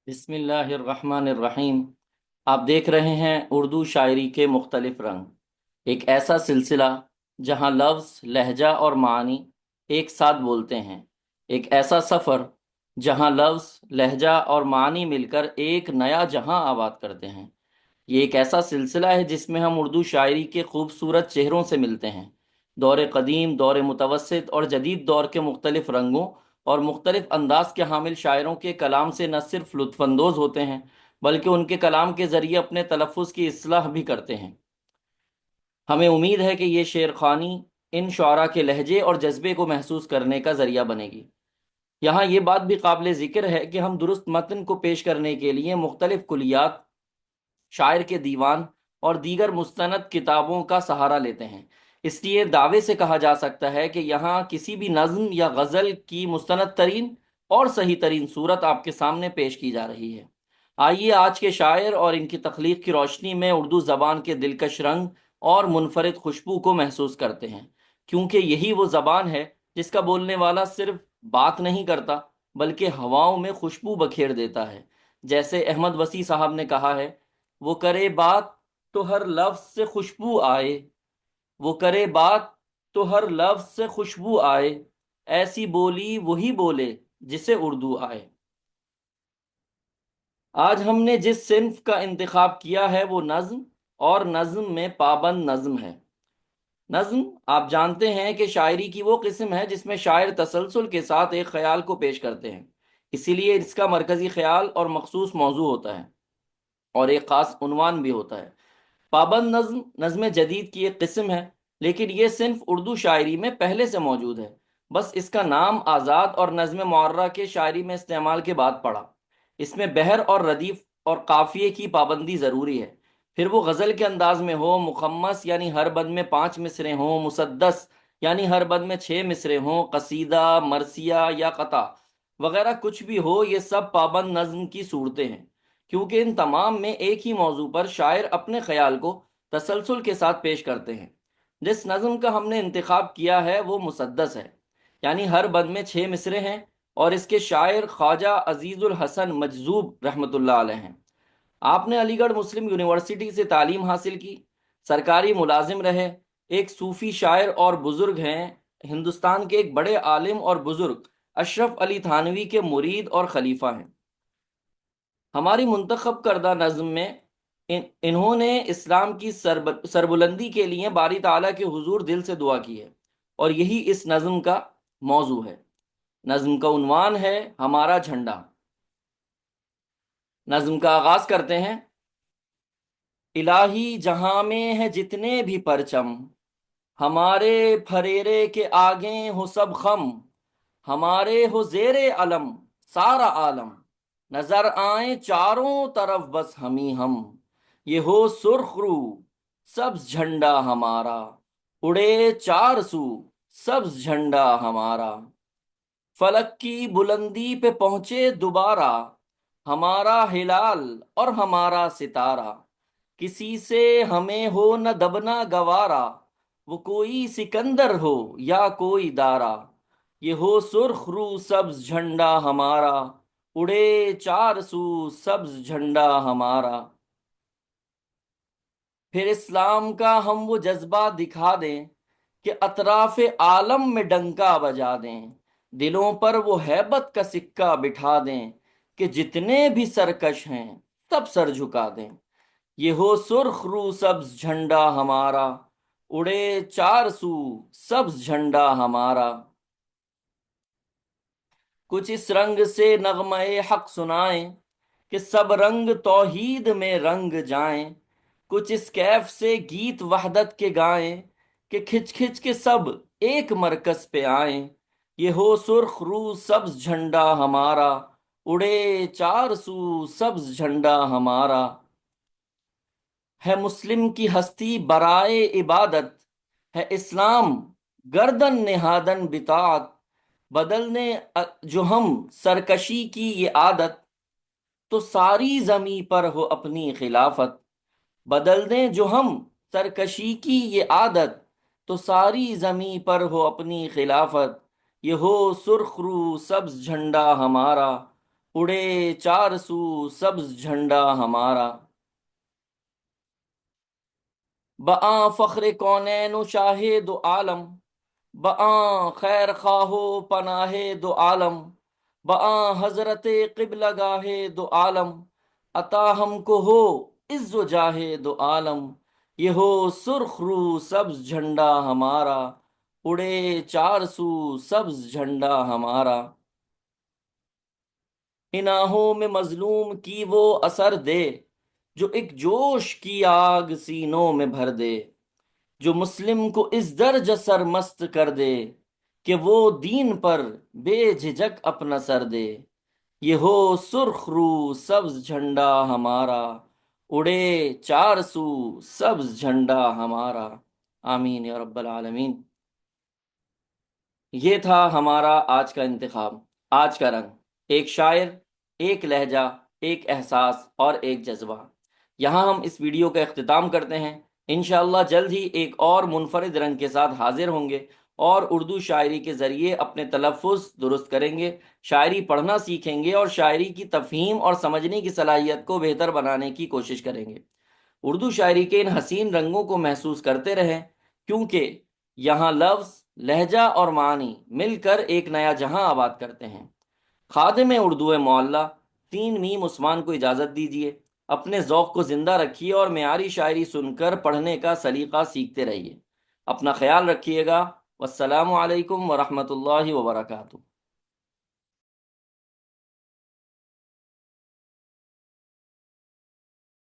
بسم اللہ الرحمن الرحیم۔ آپ دیکھ رہے ہیں اردو شاعری کے مختلف رنگ، ایک ایسا سلسلہ جہاں لفظ، لہجہ اور معنی ایک ساتھ بولتے ہیں، ایک ایسا سفر جہاں لفظ، لہجہ اور معنی مل کر ایک نیا جہاں آباد کرتے ہیں۔ یہ ایک ایسا سلسلہ ہے جس میں ہم اردو شاعری کے خوبصورت چہروں سے ملتے ہیں، دور قدیم، دور متوسط اور جدید دور کے مختلف رنگوں اور مختلف انداز کے حامل شاعروں کے کلام سے نہ صرف لطف اندوز ہوتے ہیں بلکہ ان کے کلام کے ذریعے اپنے تلفظ کی اصلاح بھی کرتے ہیں۔ ہمیں امید ہے کہ یہ شعر خوانی ان شعراء کے لہجے اور جذبے کو محسوس کرنے کا ذریعہ بنے گی۔ یہاں یہ بات بھی قابل ذکر ہے کہ ہم درست متن کو پیش کرنے کے لیے مختلف کلیات، شاعر کے دیوان اور دیگر مستند کتابوں کا سہارا لیتے ہیں۔ اس لیے دعوے سے کہا جا سکتا ہے کہ یہاں کسی بھی نظم یا غزل کی مستند ترین اور صحیح ترین صورت آپ کے سامنے پیش کی جا رہی ہے۔ آئیے آج کے شاعر اور ان کی تخلیق کی روشنی میں اردو زبان کے دلکش رنگ اور منفرد خوشبو کو محسوس کرتے ہیں، کیونکہ یہی وہ زبان ہے جس کا بولنے والا صرف بات نہیں کرتا بلکہ ہواؤں میں خوشبو بکھیر دیتا ہے۔ جیسے احمد وسیع صاحب نے کہا ہے، وہ کرے بات تو ہر لفظ سے خوشبو آئے، وہ کرے بات تو ہر لفظ سے خوشبو آئے، ایسی بولی وہی بولے جسے اردو آئے۔ آج ہم نے جس صنف کا انتخاب کیا ہے وہ نظم اور نظم میں پابند نظم ہے۔ نظم، آپ جانتے ہیں کہ شاعری کی وہ قسم ہے جس میں شاعر تسلسل کے ساتھ ایک خیال کو پیش کرتے ہیں، اسی لیے اس کا مرکزی خیال اور مخصوص موضوع ہوتا ہے اور ایک خاص عنوان بھی ہوتا ہے۔ پابند نظم نظم جدید کی ایک قسم ہے، لیکن یہ صنف اردو شاعری میں پہلے سے موجود ہے، بس اس کا نام آزاد اور نظم معرہ کے شاعری میں استعمال کے بعد پڑا۔ اس میں بحر اور ردیف اور قافیے کی پابندی ضروری ہے، پھر وہ غزل کے انداز میں ہو، مخمس یعنی ہر بند میں 5 مصرے ہوں، مسدس یعنی ہر بند میں 6 مصرے ہوں، قصیدہ، مرثیہ یا قطع وغیرہ کچھ بھی ہو، یہ سب پابند نظم کی صورتیں ہیں، کیونکہ ان تمام میں ایک ہی موضوع پر شاعر اپنے خیال کو تسلسل کے ساتھ پیش کرتے ہیں۔ جس نظم کا ہم نے انتخاب کیا ہے وہ مسدس ہے، یعنی ہر بند میں 6 مصرے ہیں، اور اس کے شاعر خواجہ عزیز الحسن مجذوب رحمۃ اللہ علیہ ہیں۔ آپ نے علی گڑھ مسلم یونیورسٹی سے تعلیم حاصل کی، سرکاری ملازم رہے، ایک صوفی شاعر اور بزرگ ہیں، ہندوستان کے ایک بڑے عالم اور بزرگ اشرف علی تھانوی کے مرید اور خلیفہ ہیں۔ ہماری منتخب کردہ نظم میں انہوں نے اسلام کی سربلندی کے لیے باری تعالیٰ کے حضور دل سے دعا کی ہے، اور یہی اس نظم کا موضوع ہے۔ نظم کا عنوان ہے ہمارا جھنڈا۔ نظم کا آغاز کرتے ہیں۔ الہی جہاں میں ہے جتنے بھی پرچم، ہمارے پھریرے کے آگے ہو سب خم، ہمارے ہو زیر علم سارا عالم، نظر آئیں چاروں طرف بس ہم، یہ ہو سرخ رو سبز جھنڈا ہمارا، اڑے چار سو سبز جھنڈا ہمارا، فلک کی بلندی پہ پہنچے دوبارہ ہمارا ہلال اور ہمارا ستارہ، کسی سے ہمیں ہو نہ دبنا گوارا، وہ کوئی سکندر ہو یا کوئی دارا، یہ ہو سرخ رو سبز جھنڈا ہمارا، اڑے چار سو سبز جھنڈا ہمارا۔ پھر اسلام کا ہم وہ جذبہ دکھا دیں کہ اطراف عالم میں ڈنکا بجا دیں، دلوں پر وہ ہیبت کا سکہ بٹھا دیں کہ جتنے بھی سرکش ہیں سب سر جھکا دیں، یہ ہو سرخ رو سبز جھنڈا ہمارا، اڑے چار سو سبز جھنڈا ہمارا۔ کچھ اس رنگ سے نغمہ حق سنائیں کہ سب رنگ توحید میں رنگ جائیں، کچھ اس کیف سے گیت وحدت کے گائیں کہ کھچ کھچ کے سب ایک مرکز پہ آئیں، یہ ہو سرخ رو سبز جھنڈا ہمارا، اڑے چار سو سبز جھنڈا ہمارا۔ ہے مسلم کی ہستی برائے عبادت، ہے اسلام گردن نہادن بطاعت، بدلنے جو ہم سرکشی کی یہ عادت، تو ساری زمیں پر ہو اپنی خلافت، بدل دیں جو ہم سرکشی کی یہ عادت، تو ساری زمیں پر ہو اپنی خلافت، یہ ہو سرخ رو سبز جھنڈا ہمارا، اڑے چار سو سبز جھنڈا ہمارا، بآں فخر کونین و شاہ دو عالم، بآں خیر خواہ و پناہ دو عالم، بآں حضرت قبلہ گاہ دو عالم، عطا ہم کو ہو عز و جاہ دو عالم، یہ ہو سرخ رو سبز جھنڈا ہمارا، اڑے چار سو سبز جھنڈا ہمارا، اناہوں میں مظلوم کی وہ اثر دے، جو ایک جوش کی آگ سینوں میں بھر دے، جو مسلم کو اس درج سرمست کر دے، کہ وہ دین پر بے جھجک اپنا سر دے، یہ ہو سرخ رو سبز جھنڈا ہمارا، اڑے چار سو سبز جھنڈا ہمارا۔ آمین یا رب العالمین۔ یہ تھا ہمارا آج کا انتخاب، آج کا رنگ، ایک شاعر، ایک لہجہ، ایک احساس اور ایک جذبہ۔ یہاں ہم اس ویڈیو کا اختتام کرتے ہیں۔ انشاءاللہ جلد ہی ایک اور منفرد رنگ کے ساتھ حاضر ہوں گے اور اردو شاعری کے ذریعے اپنے تلفظ درست کریں گے، شاعری پڑھنا سیکھیں گے اور شاعری کی تفہیم اور سمجھنے کی صلاحیت کو بہتر بنانے کی کوشش کریں گے۔ اردو شاعری کے ان حسین رنگوں کو محسوس کرتے رہیں، کیونکہ یہاں لفظ، لہجہ اور معنی مل کر ایک نیا جہاں آباد کرتے ہیں۔ خادم اردو معلّہ تین میم عثمان کو اجازت دیجیے، اپنے ذوق کو زندہ رکھیے اور معیاری شاعری سن کر پڑھنے کا سلیقہ سیکھتے رہیے۔ اپنا خیال رکھیے گا۔ والسلام علیکم ورحمۃ اللہ وبرکاتہ۔